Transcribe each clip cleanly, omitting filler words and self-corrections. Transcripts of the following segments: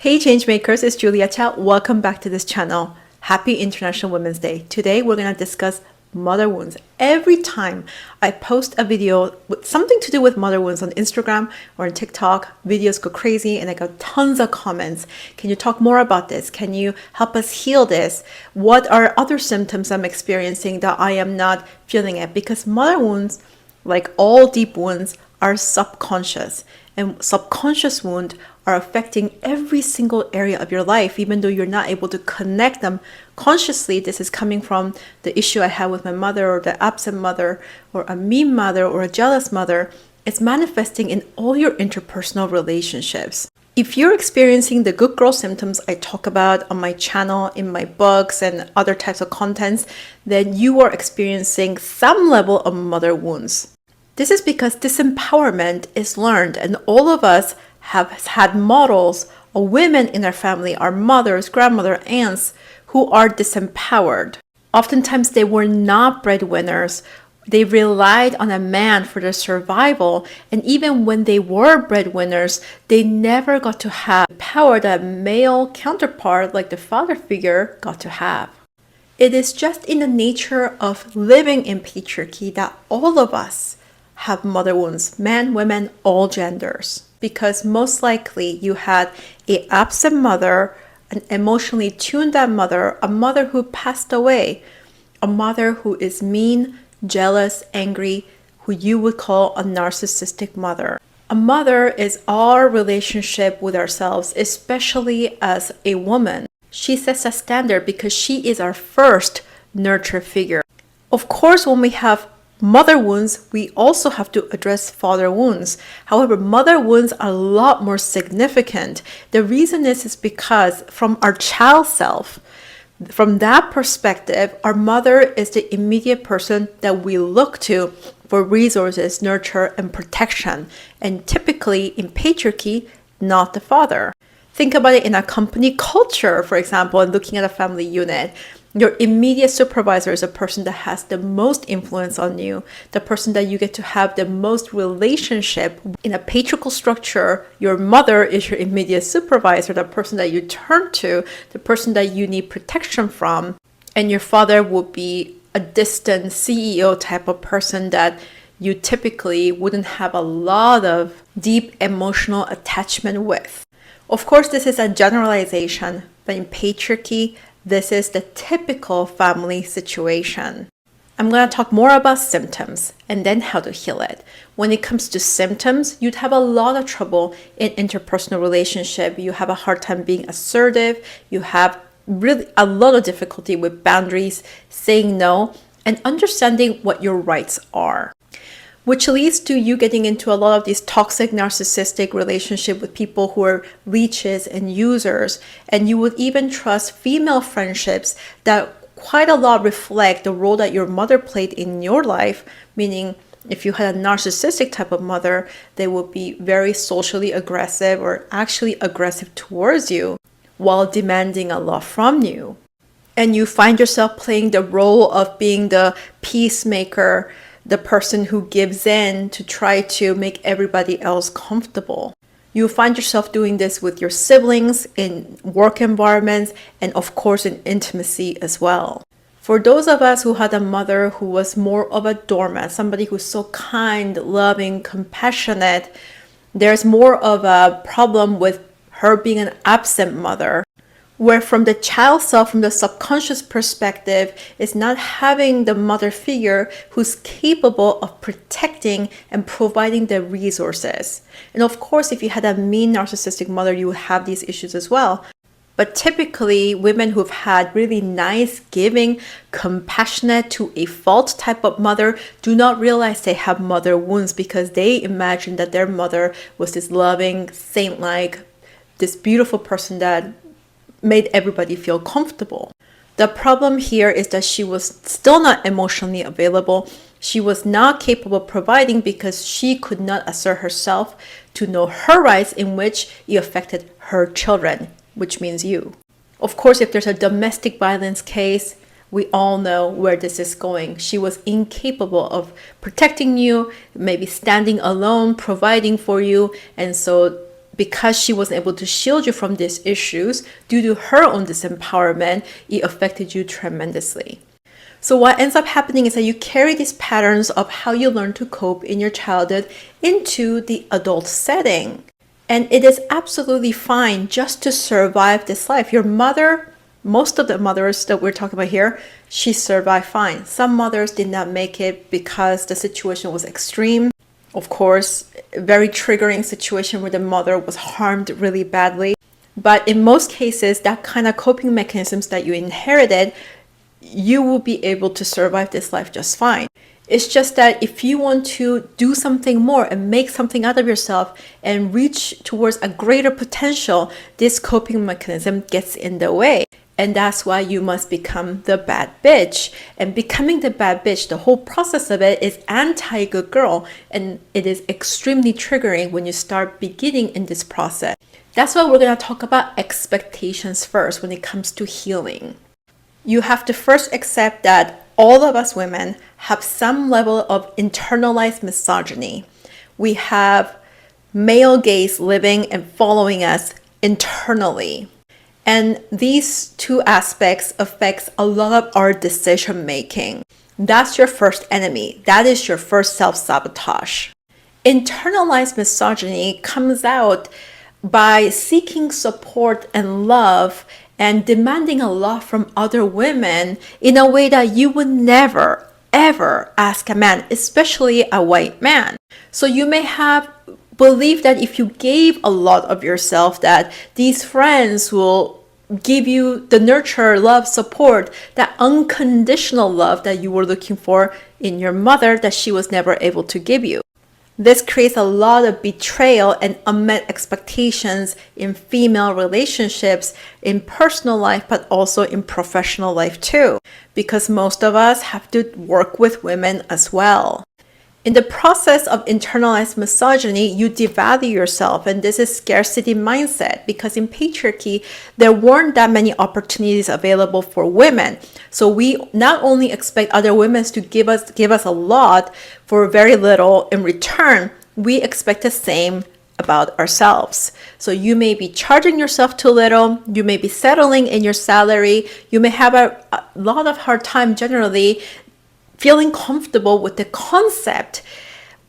Hey Changemakers, it's Julia Chow. Welcome back to this channel. Happy International Women's Day. Today we're going to discuss mother wounds. Every time I post a video with something to do with mother wounds on Instagram or on TikTok, videos go crazy and I got tons of comments. Can you talk more about this? Can you help us heal this? What are other symptoms I'm experiencing that I am not feeling it? Because mother wounds, like all deep wounds, are subconscious, and subconscious wounds are affecting every single area of your life, even though you're not able to connect them consciously. This is coming from the issue I had with my mother, or the absent mother, or a mean mother, or a jealous mother. It's manifesting in all your interpersonal relationships. If you're experiencing the good girl symptoms I talk about on my channel, in my books, and other types of contents, then you are experiencing some level of mother wounds. This is because disempowerment is learned, and all of us have had models of women in our family, our mothers, grandmother, aunts, who are disempowered. Oftentimes they were not breadwinners. They relied on a man for their survival, and even when they were breadwinners, they never got to have the power that male counterpart, like the father figure, got to have. It is just in the nature of living in patriarchy that all of us have mother wounds, men, women, all genders. Because most likely you had an absent mother, an emotionally tuned out mother, a mother who passed away, a mother who is mean, jealous, angry, who you would call a narcissistic mother. A mother is our relationship with ourselves, especially as a woman. She sets a standard because she is our first nurture figure. Of course, when we have mother wounds, we also have to address father wounds. However, mother wounds are a lot more significant. The reason is because from our child self, from that perspective, our mother is the immediate person that we look to for resources, nurture, and protection. And typically in patriarchy, not the father. Think about it in a company culture, for example, and looking at a family unit. Your immediate supervisor is a person that has the most influence on you, the person that you get to have the most relationship. In a patriarchal structure, your mother is your immediate supervisor, the person that you turn to, the person that you need protection from. And your father would be a distant CEO type of person that you typically wouldn't have a lot of deep emotional attachment with. Of course, this is a generalization, but in patriarchy, this is the typical family situation. I'm going to talk more about symptoms and then how to heal it. When it comes to symptoms, you'd have a lot of trouble in interpersonal relationship. You have a hard time being assertive. You have really a lot of difficulty with boundaries, saying no, and understanding what your rights are. Which leads to you getting into a lot of these toxic narcissistic relationship with people who are leeches and users. And you would even trust female friendships that quite a lot reflect the role that your mother played in your life. Meaning, if you had a narcissistic type of mother, they would be very socially aggressive or actually aggressive towards you while demanding a lot from you. And you find yourself playing the role of being the peacemaker, the person who gives in to try to make everybody else comfortable. You find yourself doing this with your siblings, in work environments, and of course in intimacy as well. For those of us who had a mother who was more of a doormat, somebody who's so kind, loving, compassionate, there's more of a problem with her being an absent mother, where from the child self, from the subconscious perspective, is not having the mother figure who's capable of protecting and providing the resources. And of course, if you had a mean narcissistic mother, you would have these issues as well. But typically, women who've had really nice, giving, compassionate to a fault type of mother do not realize they have mother wounds because they imagine that their mother was this loving, saint-like, this beautiful person that made everybody feel comfortable. The problem here is that she was still not emotionally available. She was not capable of providing because she could not assert herself to know her rights, in which it affected her children, which means you. Of course, if there's a domestic violence case, we all know where this is going. She was incapable of protecting you, maybe standing alone, providing for you, and so because she wasn't able to shield you from these issues due to her own disempowerment, it affected you tremendously. So what ends up happening is that you carry these patterns of how you learn to cope in your childhood into the adult setting. And it is absolutely fine just to survive this life. Your mother, most of the mothers that we're talking about here, she survived fine. Some mothers did not make it because the situation was extreme. Of course, a very triggering situation where the mother was harmed really badly. But in most cases, that kind of coping mechanisms that you inherited, you will be able to survive this life just fine. It's just that if you want to do something more and make something out of yourself and reach towards a greater potential, this coping mechanism gets in the way. And that's why you must become the bad bitch. And becoming the bad bitch, the whole process of it is anti-good girl. And it is extremely triggering when you start beginning in this process. That's why we're going to talk about expectations first when it comes to healing. You have to first accept that all of us women have some level of internalized misogyny. We have male gaze living and following us internally. And these two aspects affects a lot of our decision making. That's your first enemy. That is your first self-sabotage. Internalized misogyny comes out by seeking support and love and demanding a lot from other women in a way that you would never, ever ask a man, especially a white man. So you may have believed that if you gave a lot of yourself, that these friends will give you the nurture, love, support, that unconditional love that you were looking for in your mother that she was never able to give you. This creates a lot of betrayal and unmet expectations in female relationships, in personal life, but also in professional life too, because most of us have to work with women as well. In the process of internalized misogyny, you devalue yourself, and this is scarcity mindset because in patriarchy, there weren't that many opportunities available for women. So we not only expect other women to give us a lot for very little in return, we expect the same about ourselves. So you may be charging yourself too little, you may be settling in your salary, you may have a lot of hard time generally feeling comfortable with the concept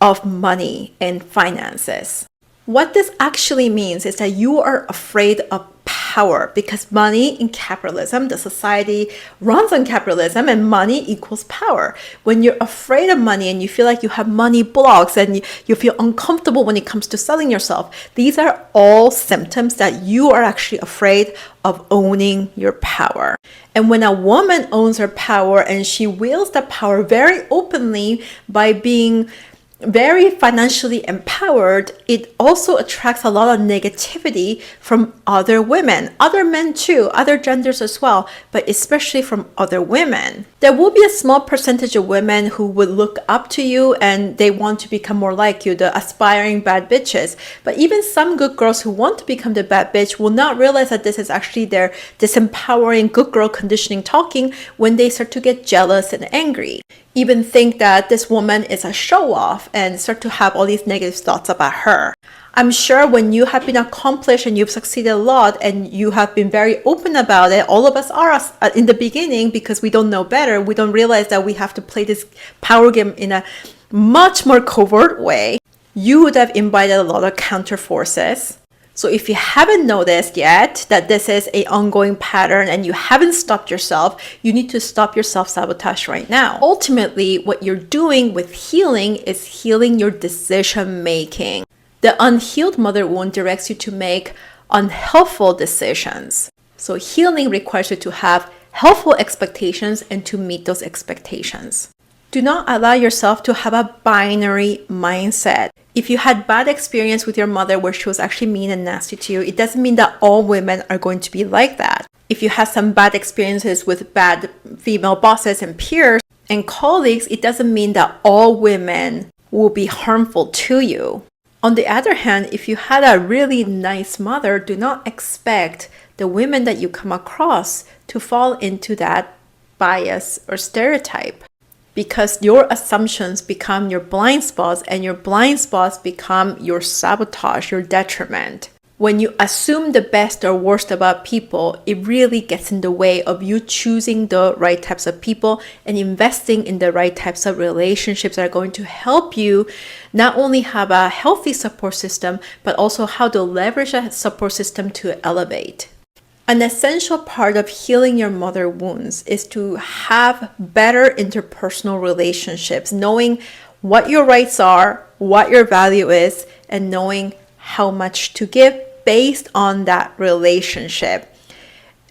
of money and finances. What this actually means is that you are afraid of power because money in capitalism, the society runs on capitalism and money equals power. When you're afraid of money and you feel like you have money blocks and you feel uncomfortable when it comes to selling yourself, these are all symptoms that you are actually afraid of owning your power. And when a woman owns her power and she wields that power very openly by being very financially empowered, it also attracts a lot of negativity from other women, other men too, other genders as well, but especially from other women. There will be a small percentage of women who would look up to you and they want to become more like you, the aspiring bad bitches. But even some good girls who want to become the bad bitch will not realize that this is actually their disempowering good girl conditioning talking when they start to get jealous and angry. Even think that this woman is a show-off and start to have all these negative thoughts about her. I'm sure when you have been accomplished and you've succeeded a lot and you have been very open about it, all of us are in the beginning because we don't know better. We don't realize that we have to play this power game in a much more covert way. You would have invited a lot of counter forces. So if you haven't noticed yet that this is an ongoing pattern and you haven't stopped yourself, you need to stop your self-sabotage right now. Ultimately, what you're doing with healing is healing your decision making. The unhealed mother wound directs you to make unhelpful decisions. So healing requires you to have helpful expectations and to meet those expectations. Do not allow yourself to have a binary mindset. If you had bad experience with your mother where she was actually mean and nasty to you, it doesn't mean that all women are going to be like that. If you had some bad experiences with bad female bosses and peers and colleagues, it doesn't mean that all women will be harmful to you. On the other hand, if you had a really nice mother, do not expect the women that you come across to fall into that bias or stereotype. Because your assumptions become your blind spots and your blind spots become your sabotage, your detriment. When you assume the best or worst about people, it really gets in the way of you choosing the right types of people and investing in the right types of relationships that are going to help you not only have a healthy support system, but also how to leverage that support system to elevate. An essential part of healing your mother wounds is to have better interpersonal relationships, knowing what your rights are, what your value is, and knowing how much to give based on that relationship.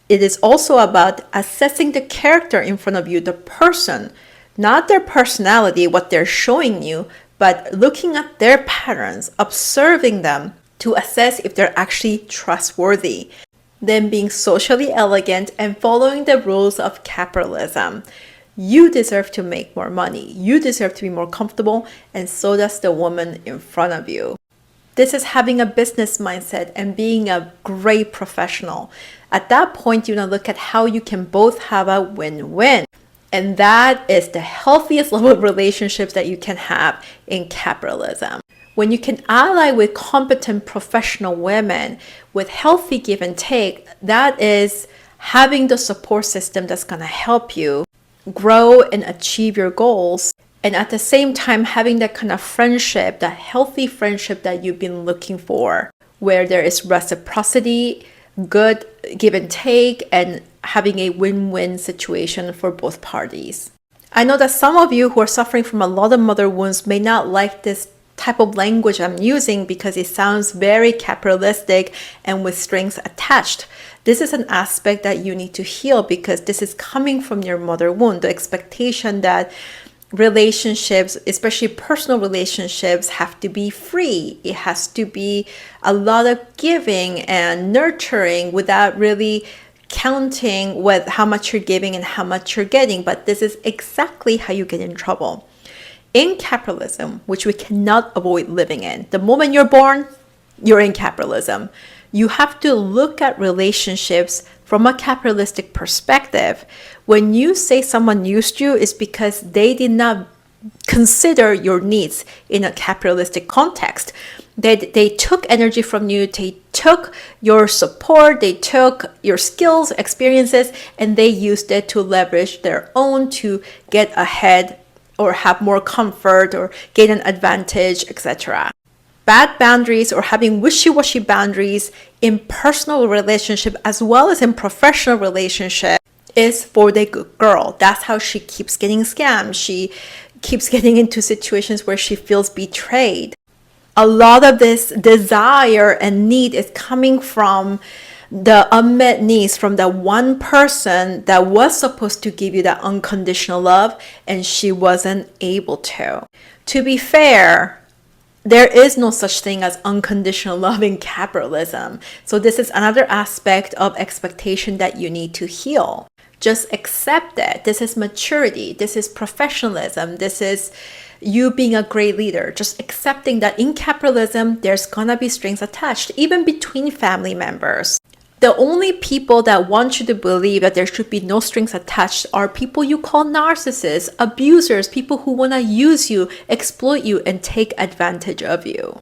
It is also about assessing the character in front of you, the person, not their personality, what they're showing you, but looking at their patterns, observing them to assess if they're actually trustworthy. Then being socially elegant and following the rules of capitalism. You deserve to make more money. You deserve to be more comfortable, and so does the woman in front of you. This is having a business mindset and being a great professional. At that point, you're going to look at how you can both have a win-win. And that is the healthiest level of relationships that you can have in capitalism. When you can ally with competent professional women with healthy give and take, that is having the support system that's going to help you grow and achieve your goals. And at the same time, having that kind of friendship, that healthy friendship that you've been looking for, where there is reciprocity, good give and take, and having a win-win situation for both parties. I know that some of you who are suffering from a lot of mother wounds may not like this type of language I'm using because it sounds very capitalistic and with strings attached. This is an aspect that you need to heal because this is coming from your mother wound, the expectation that relationships, especially personal relationships, have to be free. It has to be a lot of giving and nurturing without really counting with how much you're giving and how much you're getting. But this is exactly how you get in trouble. In capitalism, which we cannot avoid living in, the moment you're born, you're in capitalism. You have to look at relationships from a capitalistic perspective. When you say someone used you, it's because they did not consider your needs in a capitalistic context. They took energy from you, they took your support, they took your skills, experiences, and they used it to leverage their own to get ahead or have more comfort or gain an advantage, etc. Bad boundaries or having wishy-washy boundaries in personal relationship as well as in professional relationship is for the good girl. That's how she keeps getting scammed. She keeps getting into situations where she feels betrayed. A lot of this desire and need is coming from the unmet needs from the one person that was supposed to give you that unconditional love and she wasn't able to. To be fair, there is no such thing as unconditional love in capitalism. So this is another aspect of expectation that you need to heal. Just accept it. This is maturity. This is professionalism. This is you being a great leader. Just accepting that in capitalism, there's gonna be strings attached, even between family members. The only people that want you to believe that there should be no strings attached are people you call narcissists, abusers, people who want to use you, exploit you, and take advantage of you.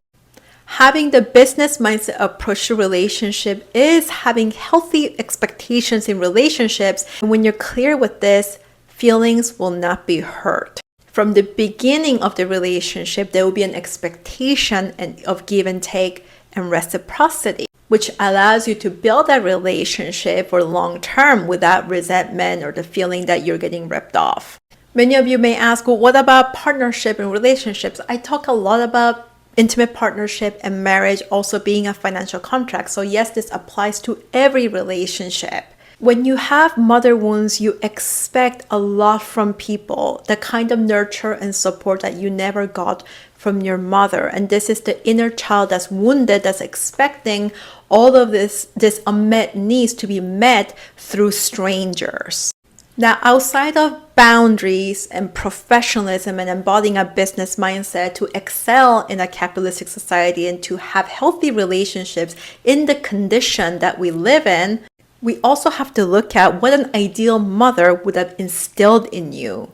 Having the business mindset approach to relationship is having healthy expectations in relationships. And when you're clear with this, feelings will not be hurt. From the beginning of the relationship, there will be an expectation of give and take and reciprocity, which allows you to build that relationship for long term without resentment or the feeling that you're getting ripped off. Many of you may ask, well, what about partnership and relationships? I talk a lot about intimate partnership and marriage also being a financial contract. So yes, this applies to every relationship. When you have mother wounds, you expect a lot from people, the kind of nurture and support that you never got from your mother. And this is the inner child that's wounded, that's expecting all of this unmet needs to be met through strangers. Now, outside of boundaries and professionalism and embodying a business mindset to excel in a capitalistic society and to have healthy relationships in the condition that we live in, we also have to look at what an ideal mother would have instilled in you.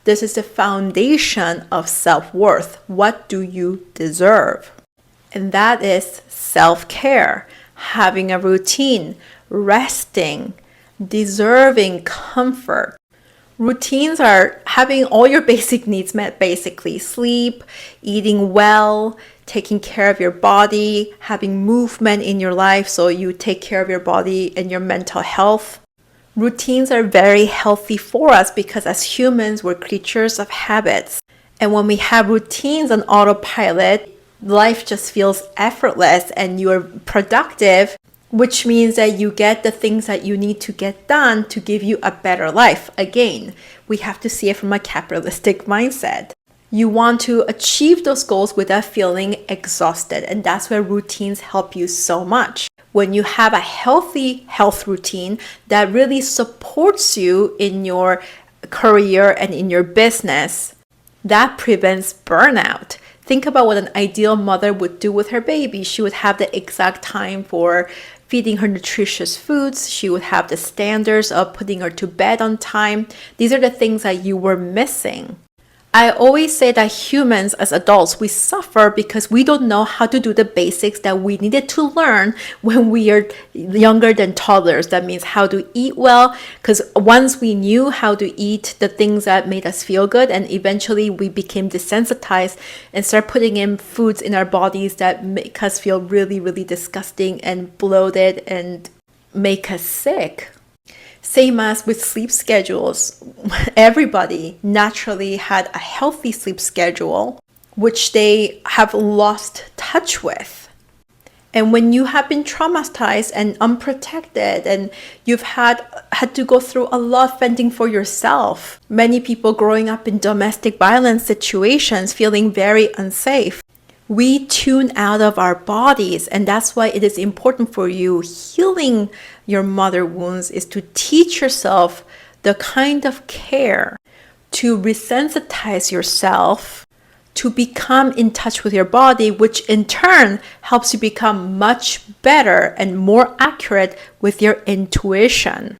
This is the foundation of self-worth. What do you deserve? And that is self-care, having a routine, resting, deserving comfort. Routines are having all your basic needs met, basically sleep, eating well, taking care of your body, having movement in your life so you take care of your body and your mental health. Routines are very healthy for us because as humans, we're creatures of habits. And when we have routines on autopilot, life just feels effortless and you're productive, which means that you get the things that you need to get done to give you a better life. Again, we have to see it from a capitalistic mindset. You want to achieve those goals without feeling exhausted, and that's where routines help you so much. When you have a healthy health routine that really supports you in your career and in your business, that prevents burnout. Think about what an ideal mother would do with her baby. She would have the exact time for feeding her nutritious foods. She would have the standards of putting her to bed on time. These are the things that you were missing. I always say that humans as adults, we suffer because we don't know how to do the basics that we needed to learn when we are younger than toddlers. That means how to eat well, because once we knew how to eat the things that made us feel good, and eventually we became desensitized and start putting in foods in our bodies that make us feel really, really disgusting and bloated and make us sick. Same as with sleep schedules. Everybody naturally had a healthy sleep schedule, which they have lost touch with. And when you have been traumatized and unprotected and you've had to go through a lot fending for yourself, many people growing up in domestic violence situations feeling very unsafe, we tune out of our bodies, and that's why it is important for you. Healing your mother wounds is to teach yourself the kind of care to resensitize yourself, to become in touch with your body, which in turn helps you become much better and more accurate with your intuition.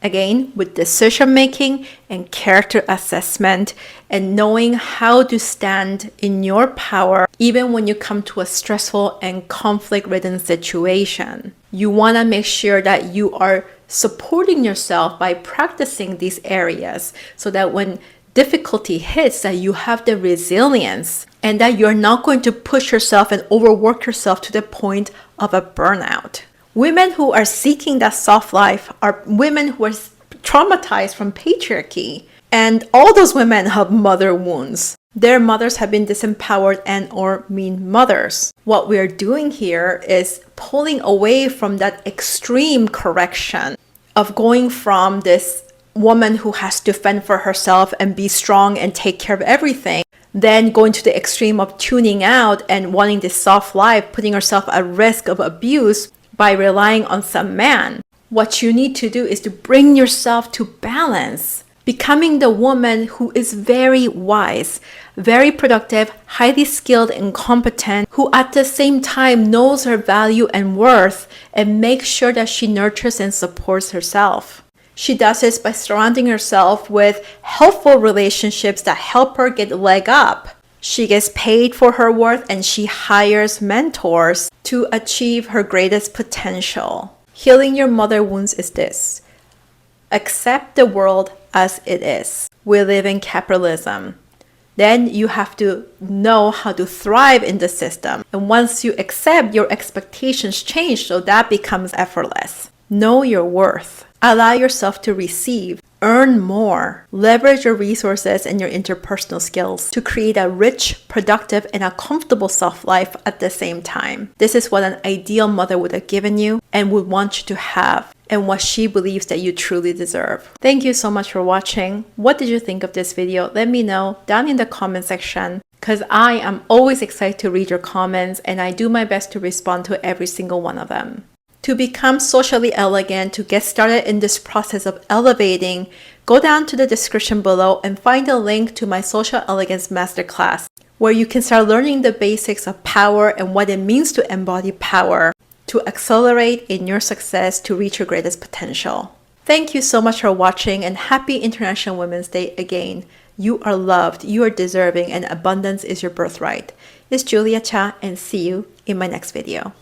Again, with decision making and character assessment and knowing how to stand in your power even when you come to a stressful and conflict-ridden situation. You want to make sure that you are supporting yourself by practicing these areas so that when difficulty hits, that you have the resilience and that you're not going to push yourself and overwork yourself to the point of a burnout. Women who are seeking that soft life are women who are traumatized from patriarchy. And all those women have mother wounds. Their mothers have been disempowered and or mean mothers. What we are doing here is pulling away from that extreme correction of going from this woman who has to fend for herself and be strong and take care of everything, then going to the extreme of tuning out and wanting this soft life, putting herself at risk of abuse by relying on some man. What you need to do is to bring yourself to balance, becoming the woman who is very wise, very productive, highly skilled and competent, who at the same time knows her value and worth and makes sure that she nurtures and supports herself. She does this by surrounding herself with helpful relationships that help her get a leg up. She gets paid for her worth and she hires mentors to achieve her greatest potential. Healing your mother wounds is this: accept the world as it is. We live in capitalism. Then you have to know how to thrive in the system. And once you accept, your expectations change, so that becomes effortless. Know your worth. Allow yourself to receive. Earn more. Leverage your resources and your interpersonal skills to create a rich, productive, and a comfortable self-life at the same time. This is what an ideal mother would have given you and would want you to have, and what she believes that you truly deserve. Thank you so much for watching. What did you think of this video? Let me know down in the comment section, because I am always excited to read your comments and I do my best to respond to every single one of them. To become socially elegant, to get started in this process of elevating, go down to the description below and find a link to my Social Elegance Masterclass, where you can start learning the basics of power and what it means to embody power, to accelerate in your success to reach your greatest potential. Thank you so much for watching, and happy International Women's Day again. You are loved, you are deserving, and abundance is your birthright. is Julia Cha, and see you in my next video.